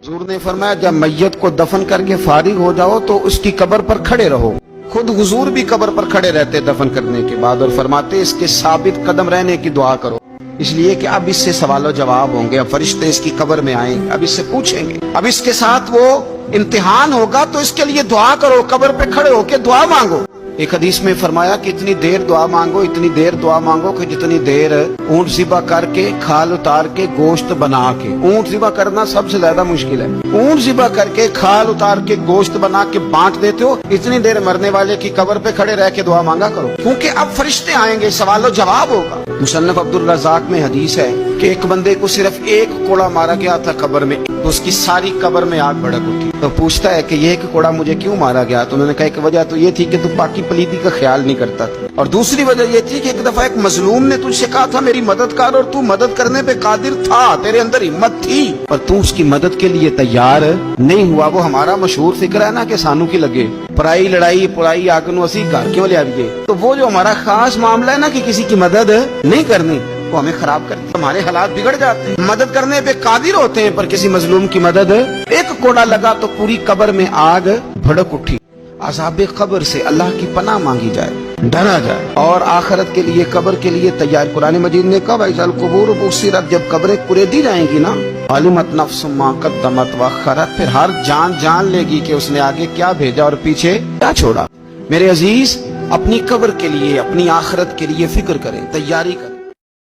حضور نے فرمایا جب میت کو دفن کر کے فارغ ہو جاؤ تو اس کی قبر پر کھڑے رہو. خود حضور بھی قبر پر کھڑے رہتے دفن کرنے کے بعد اور فرماتے اس کے ثابت قدم رہنے کی دعا کرو، اس لیے کہ اب اس سے سوال و جواب ہوں گے. اب فرشتے اس کی قبر میں آئیں گے، اب اس سے پوچھیں گے، اب اس کے ساتھ وہ امتحان ہوگا، تو اس کے لیے دعا کرو، قبر پہ کھڑے ہو کے دعا مانگو. ایک حدیث میں فرمایا کہ اتنی دیر دعا مانگو، اتنی دیر دعا مانگو کہ جتنی دیر اونٹ ذبح کر کے کھال اتار کے گوشت بنا کے، اونٹ ذبح کرنا سب سے زیادہ مشکل ہے، اونٹ ذبح کر کے کھال اتار کے گوشت بنا کے بانٹ دیتے ہو، اتنی دیر مرنے والے کی قبر پہ کھڑے رہ کے دعا مانگا کرو، کیونکہ اب فرشتے آئیں گے، سوال و جواب ہوگا. مصنف عبدالرزاق میں حدیث ہے کہ ایک بندے کو صرف ایک کوڑا مارا گیا تھا قبر میں، تو اس کی ساری قبر میں آگ بھڑک اٹھی. تو پوچھتا ہے کہ یہ ایک کوڑا مجھے کیوں مارا گیا؟ تو انہوں نے کہا ایک وجہ تو یہ تھی کہ تو پاکی پلیتی کا خیال نہیں کرتا تھا، اور دوسری وجہ یہ تھی کہ ایک دفعہ ایک مظلوم نے تجھ سے کہا تھا میری مدد کر، اور تو مدد کرنے پہ قادر تھا، تیرے اندر ہمت تھی، اور تو اس کی مدد کے لیے تیار نہیں ہوا. وہ ہمارا مشہور فکر ہے نا کہ سانو کی لگے پرائی لڑائی پرائی آگ نو اسی گھر کیوں لے آئیے. تو وہ جو ہمارا خاص معاملہ ہے نا کہ کسی کی مدد نہیں کرنی، وہ ہمیں خراب کرتی، ہمارے حالات بگڑ جاتے ہیں. مدد کرنے پہ قادر ہوتے ہیں پر کسی مظلوم کی مدد، ایک کوڑا لگا تو پوری قبر میں آگ بھڑک اٹھی. عذاب قبر سے اللہ کی پناہ مانگی جائے، ڈرا جائے، اور آخرت کے لیے قبر کے لیے تیار. قرآن مجید نے کہا وَإِذَا الْقُبُورُ بُعْثِرَتْ، جب قبریں کریدی جائیں گی نا، عَلِمَتْ نَفْسٌ مَا قَدَّمَتْ وَأَخَّرَتْ، پھر ہر جان لے گی کہ اس نے آگے کیا بھیجا اور پیچھے کیا چھوڑا. میرے عزیز، اپنی قبر کے لیے اپنی آخرت کے لیے فکر کریں، تیاری کریں.